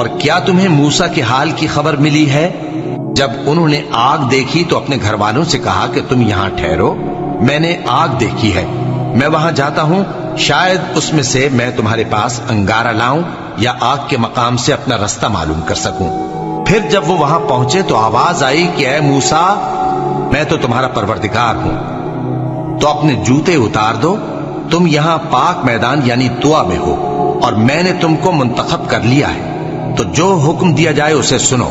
اور کیا تمہیں موسیٰ کے حال کی خبر ملی ہے؟ جب انہوں نے آگ دیکھی تو اپنے گھر والوں سے کہا کہ تم یہاں ٹھہرو، میں نے آگ دیکھی ہے، میں وہاں جاتا ہوں، شاید اس میں سے میں تمہارے پاس انگارہ لاؤں یا آگ کے مقام سے اپنا رستہ معلوم کر سکوں۔ پھر جب وہ وہاں پہنچے تو آواز آئی کہ اے موسیٰ، میں تو تمہارا پروردگار ہوں، تو اپنے جوتے اتار دو، تم یہاں پاک میدان یعنی طویٰ میں ہو، اور میں نے تم کو منتخب کر لیا ہے، تو جو حکم دیا جائے اسے سنو،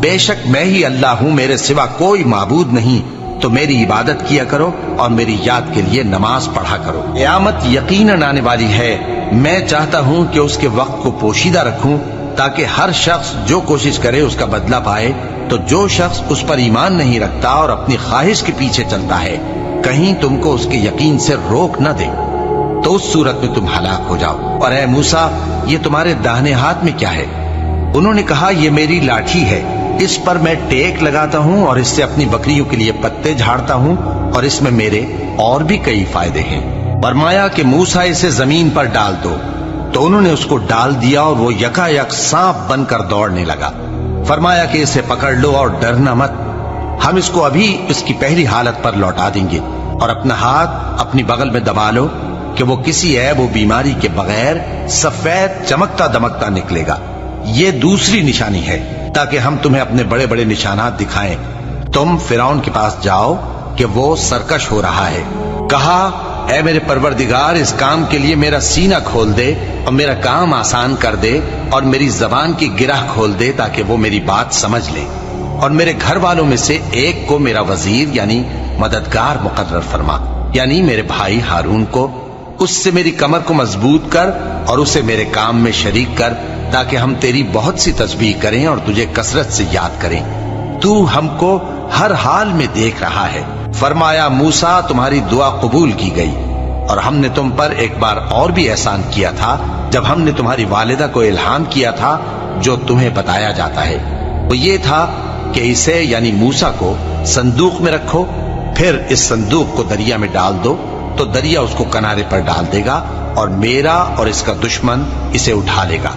بے شک میں ہی اللہ ہوں، میرے سوا کوئی معبود نہیں، تو میری عبادت کیا کرو اور میری یاد کے لیے نماز پڑھا کرو۔ قیامت یقیناً آنے والی ہے، میں چاہتا ہوں کہ اس کے وقت کو پوشیدہ رکھوں تاکہ ہر شخص جو کوشش کرے اس کا بدلہ پائے، تو جو شخص اس پر ایمان نہیں رکھتا اور اپنی خواہش کے پیچھے چلتا ہے کہیں تم کو اس کے یقین سے روک نہ دے، تو اس صورت میں تم ہلاک ہو جاؤ۔ اور اے موسیٰ، یہ تمہارے داہنے ہاتھ میں کیا ہے؟ انہوں نے کہا یہ میری لاٹھی ہے، اس پر میں ٹیک لگاتا ہوں اور اس سے اپنی بکریوں کے لیے پتے جھاڑتا ہوں، اور اس میں میرے اور بھی کئی فائدے ہیں۔ فرمایا کہ موسیٰ اسے زمین پر ڈال دو، تو انہوں نے اس کو ڈال دیا اور وہ یکا یک سانپ بن کر دوڑنے لگا۔ فرمایا کہ اسے پکڑ لو اور ڈرنا مت، ہم اس کو ابھی اس کی پہلی حالت پر لوٹا دیں گے، اور اپنا ہاتھ اپنی بغل میں دبا لو کہ وہ کسی عیب و بیماری کے بغیر سفید چمکتا دمکتا نکلے گا۔ یہ دوسری نشانی ہے تاکہ ہم تمہیں اپنے بڑے بڑے نشانات دکھائیں۔ تم فرعون کے پاس جاؤ کہ وہ سرکش ہو رہا ہے۔ کہا اے میرے پروردگار، اس کام کے لیے میرا سینہ کھول دے اور میرا کام آسان کر دے، اور میری زبان کی گرہ کھول دے تاکہ وہ میری بات سمجھ لے، اور میرے گھر والوں میں سے ایک کو میرا وزیر یعنی مددگار مقرر فرما، یعنی میرے بھائی ہارون کو، اس سے میری کمر کو مضبوط کر اور اسے میرے کام میں شریک کر، تاکہ ہم تیری بہت سی تسبیح کریں اور تجھے کثرت سے یاد کریں، تو ہم کو ہر حال میں دیکھ رہا ہے۔ فرمایا موسیٰ، تمہاری دعا قبول کی گئی، اور ہم نے تم پر ایک بار اور بھی احسان کیا تھا جب ہم نے تمہاری والدہ کو الہام کیا تھا جو تمہیں بتایا جاتا ہے، وہ یہ تھا کہ اسے یعنی موسیٰ کو صندوق میں رکھو، پھر اس صندوق کو دریا میں ڈال دو، تو دریا اس کو کنارے پر ڈال دے گا، اور میرا اور اس کا دشمن اسے اٹھا لے گا۔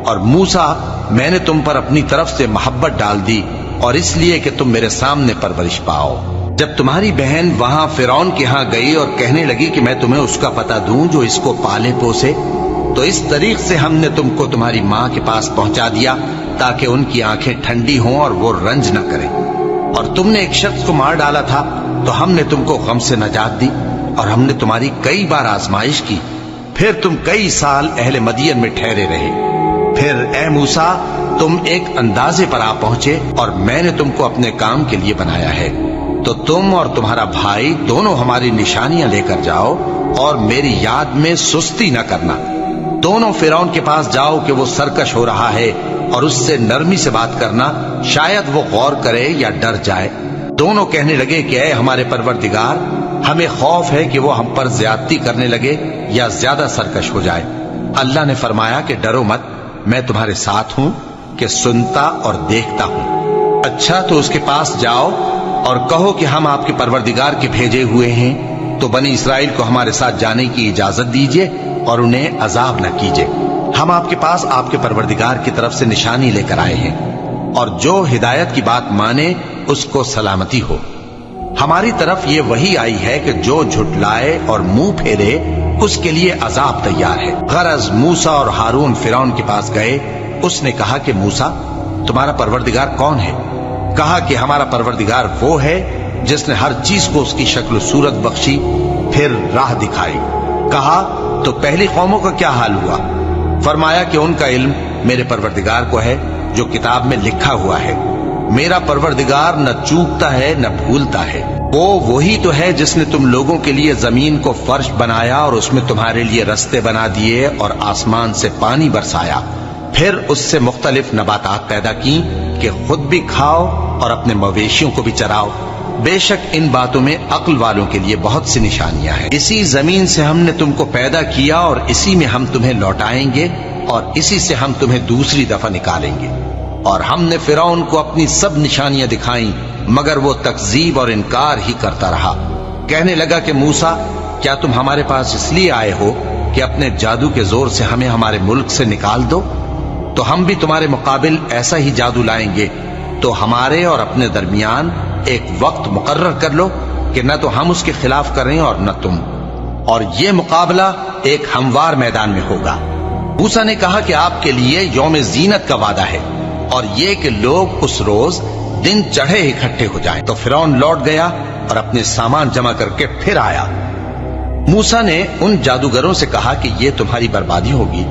اور موسیٰ، میں نے تم پر اپنی طرف سے محبت ڈال دی، اور اس لیے کہ تم میرے سامنے پرورش پاؤ۔ جب تمہاری بہن وہاں فرعون کے ہاں گئی اور کہنے لگی کہ میں تمہیں اس کا پتہ دوں جو اس کو پالے پوسے، تو اس طریق سے ہم نے تم کو تمہاری ماں کے پاس پہنچا دیا تاکہ ان کی آنکھیں ٹھنڈی ہوں اور وہ رنج نہ کریں۔ اور تم نے ایک شخص کو مار ڈالا تھا تو ہم نے تم کو غم سے نجات دی، اور ہم نے تمہاری کئی بار آزمائش کی، پھر تم کئی سال اہل مدین میں ٹھہرے رہے۔ پھر اے موسیٰ، تم ایک اندازے پر آ پہنچے اور میں نے تم کو اپنے کام کے لیے بنایا ہے، تو تم اور تمہارا بھائی دونوں ہماری نشانیاں لے کر جاؤ اور میری یاد میں سستی نہ کرنا۔ دونوں فرعون کے پاس جاؤ کہ وہ سرکش ہو رہا ہے، اور اس سے نرمی سے بات کرنا، شاید وہ غور کرے یا ڈر جائے۔ دونوں کہنے لگے کہ اے ہمارے پروردگار، ہمیں خوف ہے کہ وہ ہم پر زیادتی کرنے لگے یا زیادہ سرکش ہو جائے۔ اللہ نے فرمایا کہ ڈرو مت، میں تمہارے ساتھ ہوں کہ سنتا اور دیکھتا ہوں۔ اچھا تو اس کے پاس جاؤ اور کہو کہ ہم آپ کے پروردگار کے بھیجے ہوئے ہیں، تو بنی اسرائیل کو ہمارے ساتھ جانے کی اجازت دیجیے اور انہیں عذاب نہ کیجیے۔ ہم آپ کے پاس آپ کے پروردگار کی طرف سے نشانی لے کر آئے ہیں، اور جو ہدایت کی بات مانے اس کو سلامتی ہو۔ ہماری طرف یہ وحی آئی ہے کہ جو جھٹلائے اور منہ پھیرے اس کے لیے عذاب تیار ہے۔ غرض موسیٰ اور ہارون فرعون کے پاس گئے، اس نے کہا کہ موسیٰ، تمہارا پروردگار کون ہے؟ کہا کہ ہمارا پروردگار وہ ہے جس نے ہر چیز کو اس کی شکل و صورت بخشی، پھر راہ دکھائی۔ کہا تو پہلی قوموں کا کیا حال ہوا؟ فرمایا کہ ان کا علم میرے پروردگار کو ہے جو کتاب میں لکھا ہوا ہے۔ میرا پروردگار نہ چوکتا ہے نہ بھولتا ہے۔ وہ وہی تو ہے جس نے تم لوگوں کے لیے زمین کو فرش بنایا اور اس میں تمہارے لیے رستے بنا دیے اور آسمان سے پانی برسایا، پھر اس سے مختلف نباتات پیدا کی کہ خود بھی کھاؤ اور اپنے مویشیوں کو بھی چراؤ۔ بے شک ان باتوں میں عقل والوں کے لیے بہت سی نشانیاں ہیں۔ اسی زمین سے ہم نے تم کو پیدا کیا اور اسی میں ہم تمہیں لوٹائیں گے اور اسی سے ہم تمہیں دوسری دفعہ نکالیں گے۔ اور ہم نے فرعون کو اپنی سب نشانیاں دکھائیں مگر وہ تکذیب اور انکار ہی کرتا رہا۔ کہنے لگا کہ موسیٰ، کیا تم ہمارے پاس اس لیے آئے ہو کہ اپنے جادو کے زور سے ہمیں ہمارے ملک سے نکال دو؟ تو ہم بھی تمہارے مقابل ایسا ہی جادو لائیں گے، تو ہمارے اور اپنے درمیان ایک وقت مقرر کر لو کہ نہ تو ہم اس کے خلاف کریں اور نہ تم، اور یہ مقابلہ ایک ہموار میدان میں ہوگا۔ موسیٰ نے کہا کہ آپ کے لیے یوم زینت کا وعدہ ہے، اور یہ کہ لوگ اس روز دن چڑھے اکٹھے ہو جائیں۔ تو فرعون لوٹ گیا اور اپنے سامان جمع کر کے پھر آیا۔ موسیٰ نے ان جادوگروں سے کہا کہ یہ تمہاری بربادی ہوگی،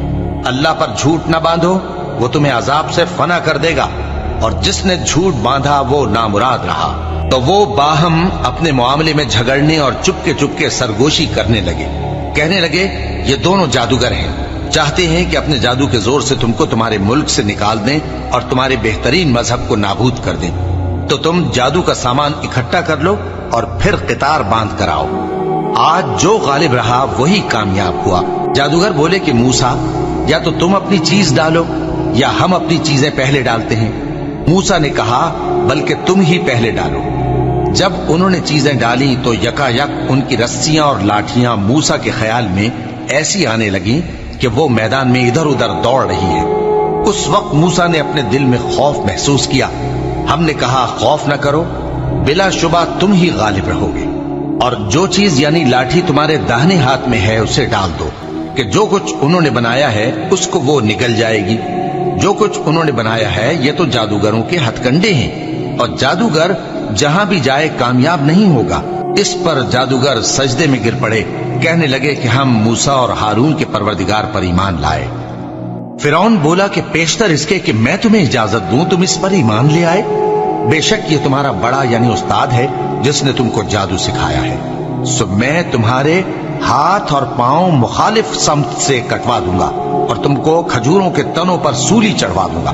اللہ پر جھوٹ نہ باندھو، وہ تمہیں عذاب سے فنا کر دے گا، اور جس نے جھوٹ باندھا وہ نامراد رہا۔ تو وہ باہم اپنے معاملے میں جھگڑنے اور چپکے سرگوشی کرنے لگے، کہنے لگے یہ دونوں جادوگر ہیں، چاہتے ہیں کہ اپنے جادو کے زور سے تم کو تمہارے ملک سے نکال دیں اور تمہارے بہترین مذہب کو نابود کر دیں۔ تو تم جادو کا سامان اکٹھا کر لو اور پھر قطار باندھ کر آؤ، آج جو غالب رہا وہی کامیاب ہوا۔ جادوگر بولے کہ موسیٰ، یا تو تم اپنی چیز ڈالو یا ہم اپنی چیزیں پہلے ڈالتے ہیں۔ موسیٰ نے کہا بلکہ تم ہی پہلے ڈالو۔ جب انہوں نے چیزیں ڈالی تو یکا یک ان کی رسیاں اور لاٹھیاں موسیٰ کے خیال میں ایسی آنے لگیں کہ وہ میدان میں ادھر ادھر دوڑ رہی ہیں۔ اس وقت موسیٰ نے اپنے دل میں خوف محسوس کیا۔ ہم نے کہا خوف نہ کرو، بلا شبہ تم ہی غالب رہو گے، اور جو چیز یعنی لاٹھی تمہارے داہنے ہاتھ میں ہے اسے ڈال دو، کہ جو کچھ انہوں نے بنایا ہے اس کو وہ نگل جائے گی۔ جو کچھ انہوں نے بنایا ہے یہ تو جادوگروں کے ہتھ کنڈے ہیں، اور جادوگر جہاں بھی جائے کامیاب نہیں ہوگا۔ اس پر جادوگر سجدے میں گر پڑے، کہنے لگے کہ ہم موسیٰ اور ہارون کے پروردگار پر ایمان لائے۔ فرعون بولا کہ پیشتر اس کے کہ میں تمہیں اجازت دوں تم اس پر ایمان لے آئے، بے شک یہ تمہارا بڑا یعنی استاد ہے جس نے تم کو جادو سکھایا ہے، سو میں تمہارے ہاتھ اور پاؤں مخالف سمت سے کٹوا دوں گا، اور تم کو کھجوروں کے تنوں پر سولی چڑھوا دوں گا،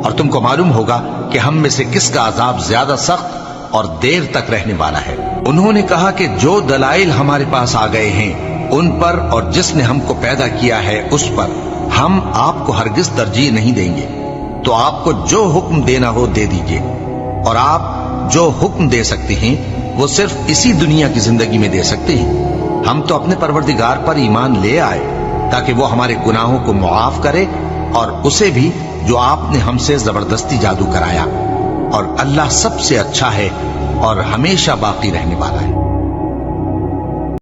اور تم کو معلوم ہوگا کہ ہم میں سے کس کا عذاب زیادہ سخت اور دیر تک رہنے والا ہے۔ انہوں نے کہا کہ جو دلائل ہمارے پاس آ گئے ہیں ان پر اور جس نے ہم کو پیدا کیا ہے اس پر ہم آپ کو ہرگز ترجیح نہیں دیں گے، تو آپ کو جو حکم دینا ہو دے دیجئے، اور آپ جو حکم دے سکتے ہیں وہ صرف اسی دنیا کی زندگی میں دے سکتے ہیں۔ ہم تو اپنے پروردگار پر ایمان لے آئے تاکہ وہ ہمارے گناہوں کو معاف کرے، اور اسے بھی جو آپ نے ہم سے زبردستی جادو کرایا، اور اللہ سب سے اچھا ہے اور ہمیشہ باقی رہنے والا ہے۔